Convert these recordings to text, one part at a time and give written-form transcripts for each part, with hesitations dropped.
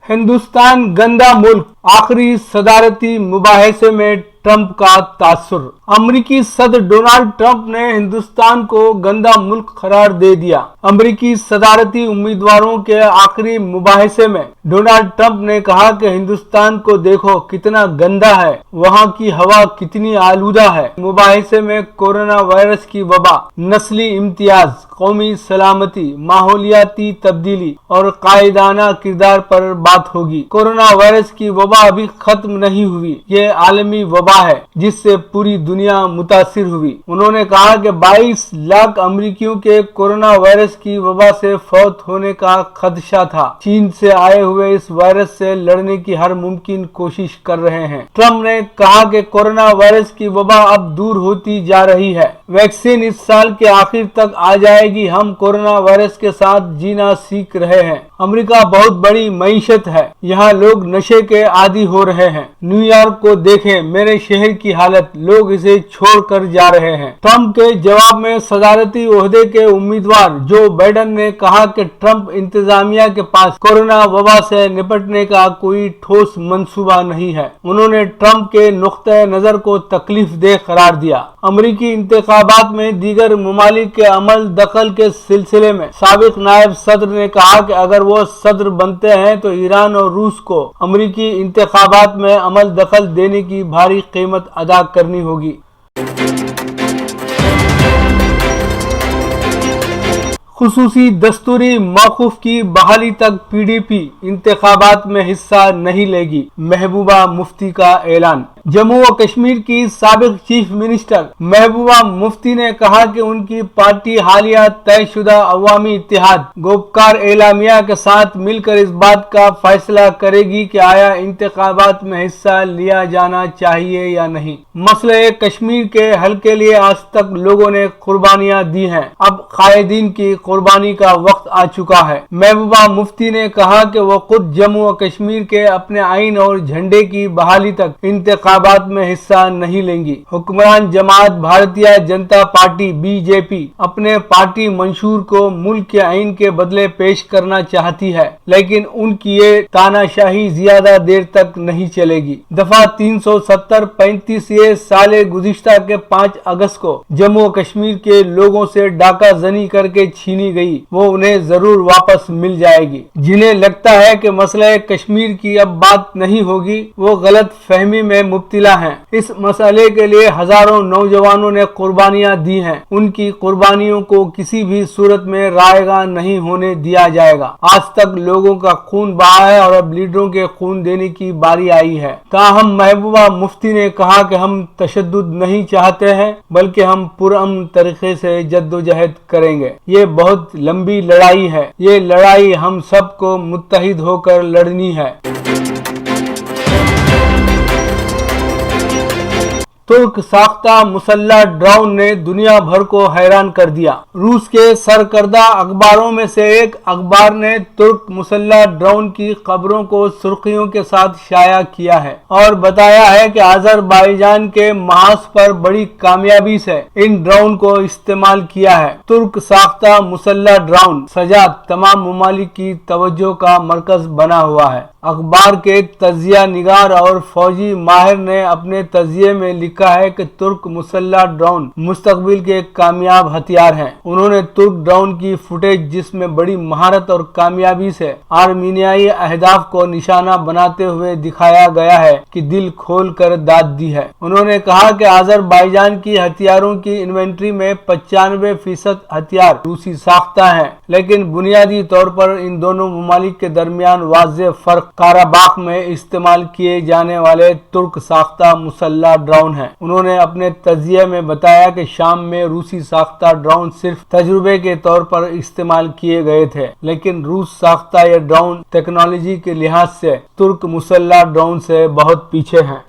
हिंदुस्तान गंदा मुल्क, आखिरी सदारती मुबाहिसे में ट्रंप का तासुर। अमरीकी सदर डोनाल्ड ट्रंप ने हिंदुस्तान को गंदा मुल्क करार दे दिया। अमरीकी सदारती उम्मीदवारों के आखिरी मुबाहिसे में डोनाल्ड ट्रंप ने कहा कि हिंदुस्तान को देखो कितना गंदा है, वहाँ की हवा कितनी आलूदा है। मुबाहिसे में कोरोना वायरस की वबा, नस्ली इम्तियाज, कौमी सलामती, माहौलियाती तब्दीली और कायदाना किरदार पर बात होगी। कोरोना वायरस की वबा अभी खत्म नहीं हुई, ये आलमी वबा है जिससे पूरी दुनिया मुतासिर हुई। उन्होंने कहा कि 22 लाख अमरीकियों के कोरोना वायरस की वबा से फौत होने का खदशा था। चीन से आए हुए इस वायरस से लड़ने की हर मुमकिन कोशिश कर रहे हैं। ट्रंप ने कहा कि कोरोना वायरस की वबा अब दूर होती जा रही है, वैक्सीन इस साल के आखिर तक आ जाएगी। हम कोरोना वायरस के साथ जीना सीख रहे हैं। अमेरिका बहुत बड़ी मईशत है, यहाँ लोग नशे के आदी हो रहे हैं। न्यूयॉर्क को देखें, मेरे शहर की हालत, लोग इसे छोड़कर जा रहे हैं। ट्रंप के जवाब में सदारती ओहदे के उम्मीदवार जो बाइडेन ने कहा कि ट्रंप इंतजामिया के पास कोरोना वबा से निपटने का कोई ठोस मंसूबा नहीं है। उन्होंने ट्रंप के नुक्ते नजर को तकलीफ दे करार दिया। अमरीकी इंतखाबात में दीगर ममालिक के अमल दखल के सिलसिले में साबिक नायब सदर ने कहा कि अगर वो सदर बनते हैं तो ईरान और रूस को अमरीकी इंतखाबात में अमल दखल देने की भारी कीमत अदा करनी होगी। खुसूसी दस्तूरी मौकूफ की बहाली तक पीडीपी इंतखाबात में हिस्सा नहीं लेगी, महबूबा मुफ्ती का ऐलान। जम्मू व कश्मीर की साबिक चीफ मिनिस्टर महबूबा मुफ्ती ने कहा कि उनकी पार्टी हालिया तयशुदा अवामी इत्तेहाद गोपकार एलामिया के साथ मिलकर इस बात का फैसला करेगी कि आया इंतखाबात में हिस्सा लिया जाना चाहिए या नहीं। मसले कश्मीर के हल के लिए आज तक लोगों ने कुर्बानियां दी हैं, अब कायदीन की कुर्बानी का वक्त आ चुका है। महबूबा मुफ्ती ने कहा कि वो खुद जम्मू व कश्मीर के अपने आइन और झंडे की बहाली तक इंतखाबात में हिस्सा नहीं लेंगी। हुक्मरान जमात भारतीय जनता पार्टी बीजेपी अपने पार्टी मंशूर को मुल्क के आइन के बदले पेश करना चाहती है, लेकिन उनकी ये तानाशाही ज्यादा देर तक नहीं चलेगी। दफा 370-35 ये साले गुज़िश्ता के 5 अगस्त को जम्मू व कश्मीर के लोगों से डाका जनी करके छीनी गई, वो उन्हें जरूर वापस मिल जाएगी। जिन्हें लगता है कि मसला कश्मीर की अब बात नहीं होगी, वो गलत फहमी में मुब्तिला हैं। इस मसले के लिए हजारों नौजवानों ने कुर्बानियां दी हैं। उनकी कुर्बानियों को किसी भी सूरत में रायगा नहीं होने दिया जाएगा। आज तक लोगों का खून बहा है और अब लीडरों के खून देने की बारी आई है। ताहम महबूबा मुफ्ती ने कहा कि हम तशद्दुद नहीं चाहते हैं, बल्कि हम पुरअमन तरीके से जद्दोजहद करेंगे। ये बहुत लंबी लड़ाई है, ये लड़ाई हम सबको मुत्तहिद होकर लड़नी है। तुर्क साख्ता मुसल्ला ड्रोन ने दुनिया भर को हैरान कर दिया। रूस के सरकर्दा अखबारों में से एक अखबार ने तुर्क मुसल्ला ड्रोन की खबरों को सुर्खियों के साथ शाया किया है और बताया है कि अजरबैजान के महाज पर बड़ी कामयाबी से इन ड्रोन को इस्तेमाल किया है। तुर्क साख्ता मुसल्ला ड्रोन सजा तमाम ममालिक की तवज्जो का मरकज बना हुआ है। अखबार के तजिया निगार और फौजी माहिर ने अपने तजिए में लिखा है कि तुर्क मुसल्ला ड्रोन मुस्तकबिल के कामयाब हथियार हैं। उन्होंने तुर्क ड्रोन की फुटेज जिसमें बड़ी महारत और कामयाबी से आर्मीनियाई अहदाफ को निशाना बनाते हुए दिखाया गया है कि दिल खोल कर दाद दी है। उन्होंने कहा कि अजरबैजान की हथियारों की इन्वेंट्री में 95% हथियार रूसी साख्ता है, लेकिन बुनियादी तौर पर इन दोनों ममालिक के दरमियान वाज़ेह फर्क काराबाख में इस्तेमाल किए जाने वाले तुर्क साख्ता मुसल्ला ड्रोन है। उन्होंने अपने तजिए में बताया कि शाम में रूसी साख्ता ड्रोन सिर्फ तजुर्बे के तौर पर इस्तेमाल किए गए थे, लेकिन रूस साख्ता ये ड्रोन टेक्नोलॉजी के लिहाज से तुर्क मुसल्ला ड्रोन से बहुत पीछे हैं।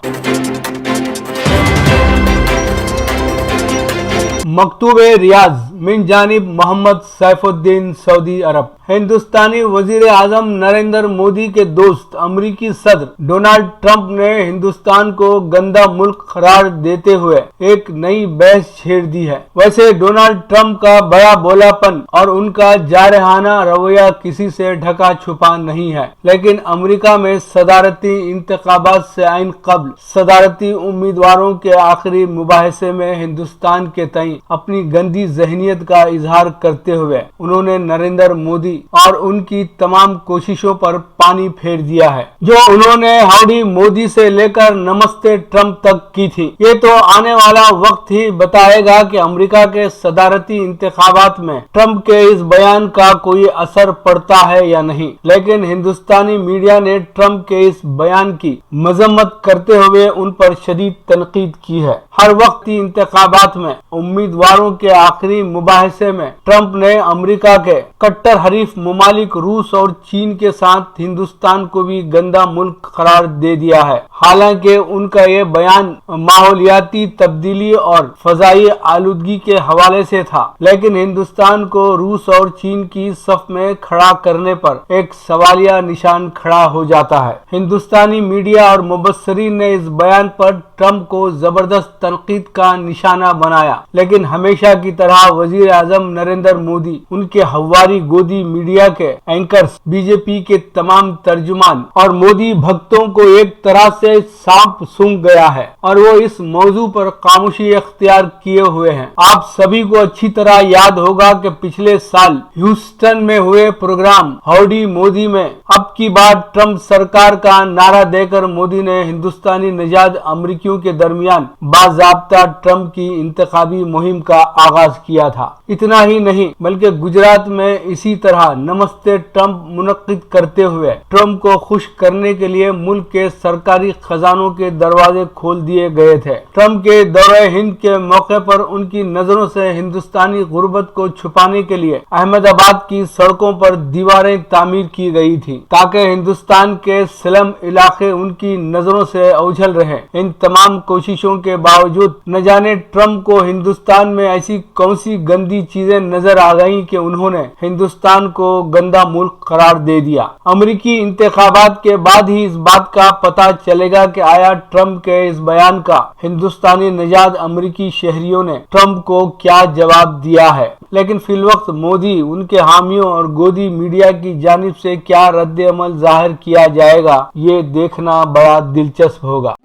मकतूब रियाज मिन जानिब मोहम्मद सैफुद्दीन सऊदी अरब। हिंदुस्तानी वजीर आजम नरेंद्र मोदी के दोस्त अमरीकी सदर डोनाल्ड ट्रंप ने हिंदुस्तान को गंदा मुल्क करार देते हुए एक नई बहस छेड़ दी है। वैसे डोनाल्ड ट्रंप का बड़ा बोलापन और उनका जारहाना रवैया किसी से ढका छुपा नहीं है, लेकिन अमेरिका में सदारती इंतखाबात से आइन कबल सदारती उम्मीदवारों के आखिरी मुबाहिसे में हिंदुस्तान के तई अपनी गंदी जहनीत का इजहार करते हुए उन्होंने नरेंद्र मोदी और उनकी तमाम कोशिशों पर पानी फेर दिया है, जो उन्होंने हाउडी मोदी से लेकर नमस्ते ट्रंप तक की थी। ये तो आने वाला वक्त ही बताएगा कि अमेरिका के सदारती इंतखाबात में ट्रंप के इस बयान का कोई असर पड़ता है या नहीं, लेकिन हिंदुस्तानी मीडिया ने ट्रंप के इस बयान की मजम्मत करते हुए उन पर शदीद तनकीद की है। हर वक्त इंतखाबात में उम्मीदवारों के आखिरी मुबाहिसे में ट्रंप ने अमेरिका के कट्टर हरीफ मुमालिक रूस और चीन के साथ हिंदुस्तान को भी गंदा मुल्क करार दे दिया है। हालांकि उनका ये बयान माहौलियाती तब्दीली और फजाई आलूदगी के हवाले से था, लेकिन हिंदुस्तान को रूस और चीन की सफ में खड़ा करने पर एक सवालिया निशान खड़ा हो जाता है। हिंदुस्तानी मीडिया और मुबस्सरीन ने इस बयान पर ट्रंप को जबरदस्त तनकीद का निशाना बनाया, लेकिन हमेशा की तरह वजीर आजम नरेंद्र मोदी, उनके हवारी गोदी मीडिया के एंकर्स, बीजेपी के तमाम तर्जुमान और मोदी भक्तों को एक तरह से सांप सूंघ गया है और वो इस मौजू पर खामोशी अख्तियार किए हुए हैं। आप सभी को अच्छी तरह याद होगा कि पिछले साल ह्यूस्टन में हुए प्रोग्राम हाउडी मोदी में अब की बार ट्रंप सरकार का नारा देकर मोदी ने हिंदुस्तानी निजात अमरीकियों के दरमियान बाज़ाब्ता ट्रंप की इंतखाबी मुहिम का आगाज किया था। इतना ही नहीं बल्कि गुजरात में इसी तरह नमस्ते ट्रंप मुनक्किद करते हुए ट्रंप को खुश करने के लिए मुल्क के सरकारी खजानों के दरवाजे खोल दिए गए थे। ट्रंप के दौरे हिंद के मौके पर उनकी नजरों से हिंदुस्तानी गुर्बत को छुपाने के लिए अहमदाबाद की सड़कों पर दीवारें तामीर की गई थी, ताकि हिंदुस्तान के स्लम इलाके उनकी नजरों से ओझल रहे। इन तमाम कोशिशों के बावजूद न जाने ट्रंप को हिंदुस्तान में ऐसी कौन सी गंदी चीजें नजर आ गईं कि उन्होंने हिंदुस्तान को गंदा मुल्क करार दे दिया। अमेरिकी इंतखाबात के बाद ही इस बात का पता चलेगा कि आया ट्रंप के इस बयान का हिंदुस्तानी निजात अमेरिकी शहरियों ने ट्रंप को क्या जवाब दिया है। लेकिन फिलवक्त मोदी, उनके हामियों और गोदी मीडिया की जानिब से क्या रद्द अमल जाहिर किया जाएगा, ये देखना बड़ा दिलचस्प होगा।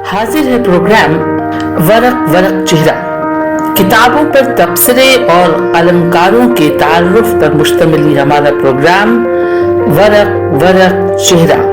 हाजिर है प्रोग्राम वरक वरक चेहरा, किताबों पर तबसरे और अलंकारों के तारुफ पर मुश्तमिल हमारा प्रोग्राम वरक वरक चेहरा।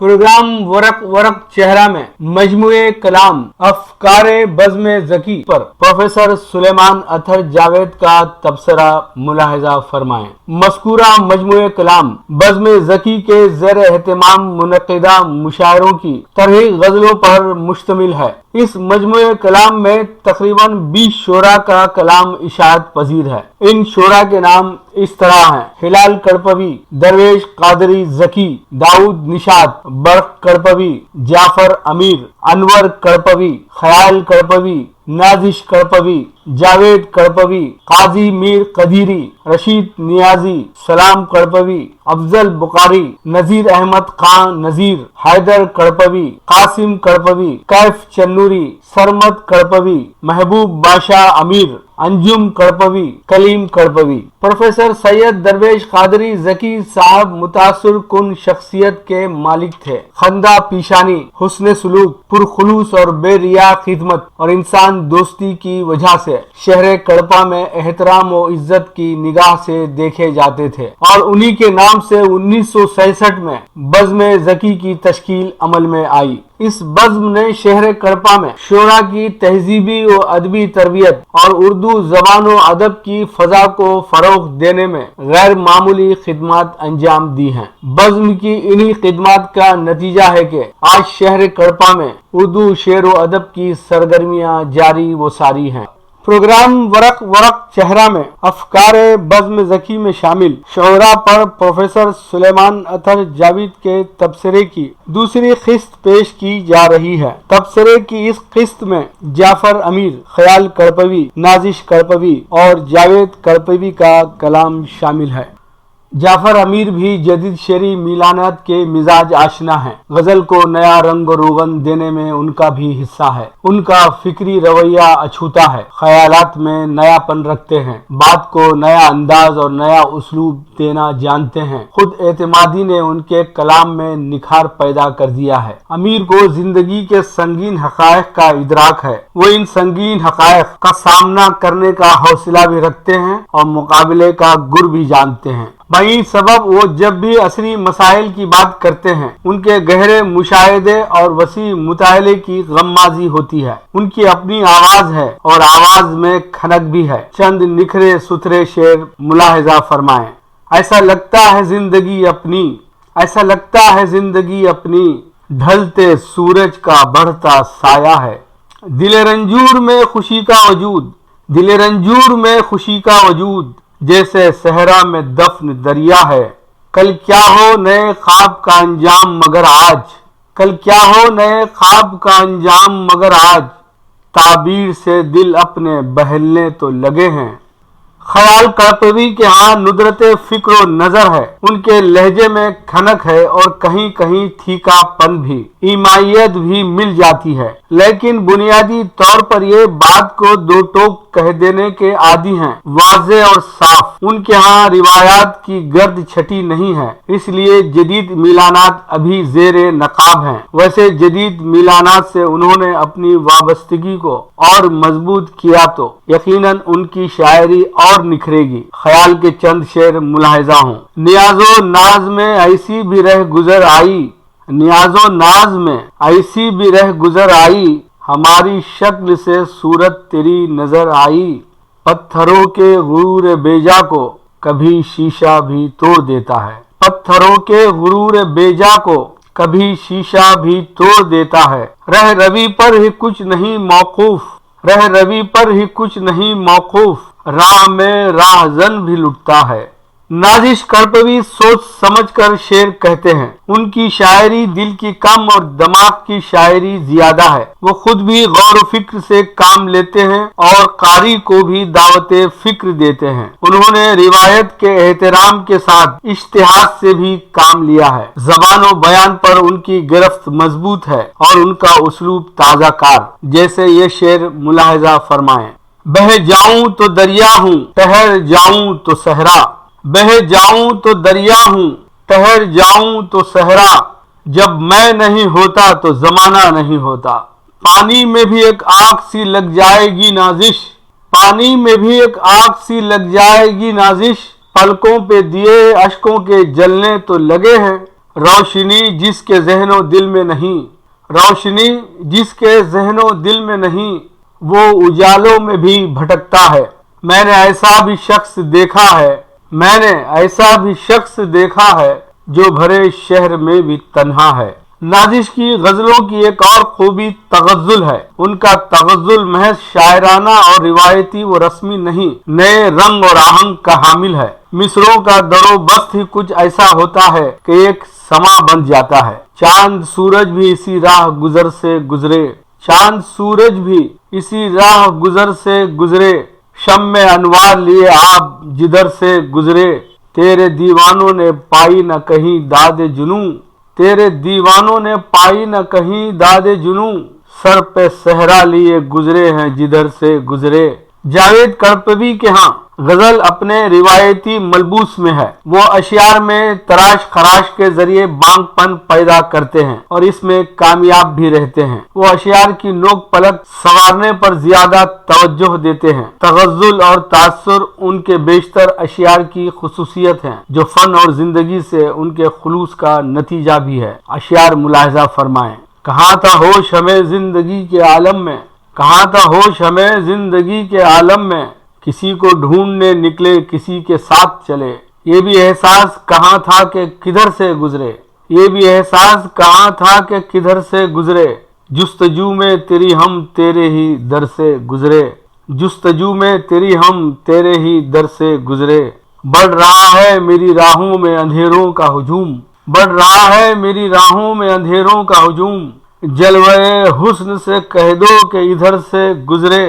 प्रोग्राम वरक वरक चेहरा में मजमुए कलाम अफकारे बज़्म ज़की पर प्रोफेसर सुलेमान अतहर जावेद का तबसरा मुलाहिजा फरमाएं। मज़कूरा मजमुए कलाम बज़्म ज़की के ज़ेर एहतमाम मुनक़िदा मुशायरों की तरह गज़लों पर मुश्तमिल है। इस मजमुए कलाम में तकरीबन 20 शोरा का कलाम इशाअत पजीर है। इन शोरा के नाम इस तरह हैं: हिलाल कड़पवी, दरवेश कादरी ज़की, दाऊद निशात, बर्क कड़पवी, जाफर अमीर, अनवर कड़पवी, ख्याल कड़पवी, नाजिश कड़पवी, जावेद कड़पवी, काजी मीर कदीरी, रशीद नियाजी, सलाम कड़पवी, अफजल बुखारी, नजीर अहमद खान नजीर, हैदर कड़पवी, कासिम कड़पवी, कैफ चन्नूरी, सरमद कड़पवी, महबूब बादशाह अमीर, अंजुम कड़पवी, कलीम कड़पवी। प्रोफेसर सैयद दरवेश कादरी ज़की साहब मुतासर कुन शख्सियत के मालिक थे। खंदा पीशानी, हुस्न सुलूक, पुरखुलूस और बेरिया खिदमत और इंसान दोस्ती की वजह से शहर कड़पा में एहतराम और इज्जत की निगाह से देखे जाते थे और उन्हीं के नाम से 1966 में बज़्म ज़की की तश्कील अमल में आई। इस बज़्म ने शहर कड़पा में शोरा की तहजीबी और अदबी तरबियत और उर्दू ज़बान और अदब की फजा को फरोग देने में गैर मामूली खिदमत अंजाम दी हैं। बज़्म की इन्हीं खिदमत का नतीजा है कि आज शहर कड़पा में उर्दू शेर व अदब की सरगर्मियां जारी व सारी हैं। प्रोग्राम वरक वरक चेहरा में अफकार बज़्म ज़की में शामिल शोरा पर प्रोफेसर सुलेमान अतर जावेद के तबसरे की दूसरी किस्त पेश की जा रही है। तबसरे की इस किस्त में जाफर अमीर, ख्याल करपवी, नाजिश करपवी और जावेद करपवी का कलाम शामिल है। जाफर अमीर भी जदीद शेरी मिलानात के मिजाज आशना है। गजल को नया रंग और रोगन देने में उनका भी हिस्सा है। उनका फिक्री रवैया अछूता है, ख्यालात में नयापन रखते हैं, बात को नया अंदाज और नया उसलूब देना जानते हैं। खुद एतमादी ने उनके कलाम में निखार पैदा कर दिया है। अमीर को जिंदगी के संगीन हकायक का इदराक है। वो इन संगीन हकायक का सामना करने का हौसला भी रखते हैं और मुकाबले का गुर भी जानते हैं। वही सबब वो जब भी असरी मसाइल की बात करते हैं, उनके गहरे मुशाहिदे और वसी मुताले की गम्माजी होती है। उनकी अपनी आवाज है और आवाज में खनक भी है। चंद निखरे सुथरे शेर मुलाहिजा फरमाएं। ऐसा लगता है जिंदगी अपनी, ऐसा लगता है जिंदगी अपनी, ढलते सूरज का बढ़ता साया है। दिल रंजूर में खुशी का वजूद, दिल रंजूर में खुशी का वजूद, जैसे सहरा में दफन दरिया है। कल क्या हो नए ख्वाब का अंजाम मगर आज, कल क्या हो नए ख्वाब का अंजाम मगर आज, ताबीर से दिल अपने बहलने तो लगे हैं। ख्याल करपवी के यहाँ नुदरत फिक्र नजर है। उनके लहजे में खनक है और कहीं कहीं ठीकापन भी, ईमानियत भी मिल जाती है। लेकिन बुनियादी तौर पर ये बात को दो टोक कह देने के आदी हैं, वाज़े और साफ। उनके यहाँ रिवायात की गर्द छटी नहीं है, इसलिए जदीद मिलानात अभी जेरे नकाब हैं। वैसे जदीद मिलानात से उन्होंने अपनी वाबस्तगी को और मजबूत किया तो यकीनन उनकी शायरी और निखरेगी। ख्याल के चंद शेर मुलाहिजा हूँ। नियाजो नाज में ऐसी भी रह गुजर आई, नियाजो नाज में ऐसी भी रह गुजर आई, हमारी शक्ल से सूरत तेरी नजर आई। पत्थरों के गुरूर बेजा को कभी शीशा भी तोड़ देता है, पत्थरों के गुरूर बेजा को कभी शीशा भी तोड़ देता है। रह रवि पर ही कुछ नहीं मौकूफ, रह रवि पर ही कुछ नहीं मौकूफ, राह में राहजन भी लुटता है। नाजिश करपवी सोच समझकर शेर कहते हैं। उनकी शायरी दिल की कम और दिमाग की शायरी ज्यादा है। वो खुद भी गौर फिक्र से काम लेते हैं और कारी को भी दावते फिक्र देते हैं। उन्होंने रिवायत के एहतराम के साथ इज्तिहाद से भी काम लिया है। जबान और बयान पर उनकी गिरफ्त मजबूत है और उनका उसलूब ताजा कार। जैसे ये शेर मुलाहिजा फरमाएं। बह जाऊं तो दरिया हूँ, ठहर जाऊं तो सहरा, बह जाऊं तो दरिया हूँ, ठहर जाऊं तो सहरा, जब मैं नहीं होता तो जमाना नहीं होता। पानी में भी एक आग सी लग जाएगी नाजिश, पानी में भी एक आग सी लग जाएगी नाजिश, पलकों पे दिए अश्कों के जलने तो लगे हैं। रोशनी जिसके ज़हनो दिल में नहीं, रोशनी जिसके ज़हनो दिल में नहीं, वो उजालों में भी भटकता है। मैंने ऐसा भी शख्स देखा है, मैंने ऐसा भी शख्स देखा है, जो भरे शहर में भी तन्हा है। नाजिश की गजलों की एक और खूबी तगज़ुल है। उनका तगज़ुल महज शायराना और रिवायती व रस्मी नहीं, नए रंग और आहंग का हामिल है। मिसरों का दरोबस्त ही कुछ ऐसा होता है कि एक समा बन जाता है। चांद सूरज भी इसी राह गुजर से गुजरे, चांद सूरज भी इसी राह गुजर से गुजरे, शम में अनवार लिए आप जिधर से गुजरे, तेरे दीवानों ने पाई न कहीं दादे जुनू, तेरे दीवानों ने पाई न कहीं दादे जुनू, सर पे सहरा लिए गुजरे हैं जिधर से गुजरे। जावेद करपवी के यहाँ गजल अपने रिवायती मलबूस में है। वो अशियार में तराश खराश के जरिए बांगपन पैदा करते हैं और इसमें कामयाब भी रहते हैं। वो अशियार की नोक पलक संवारने पर ज्यादा तवज्जो देते हैं। तगज़ुल और तासुर उनके बेशतर अशियार की खुसूसियत है, जो फन और जिंदगी से उनके खुलूस का नतीजा भी है। अशियार मुलाहिजा फरमाएं। कहाँ था होश हमें जिंदगी के आलम में, कहाँ था होश हमें जिंदगी के आलम में, किसी को ढूंढने निकले किसी के साथ चले, ये भी एहसास कहाँ था कि किधर से गुजरे, ये भी एहसास कहाँ था कि किधर से गुजरे, जुस्तजू में तेरी हम तेरे ही दर से गुजरे। جستجو میں تیری ہم تیرے ہی در سے گزرے، بڑھ رہا ہے میری راہوں میں اندھیروں کا ہجوم، بڑھ رہا ہے میری راہوں میں اندھیروں کا ہجوم، جلوے حسن سے کہہ دو کہ ادھر سے گزرے،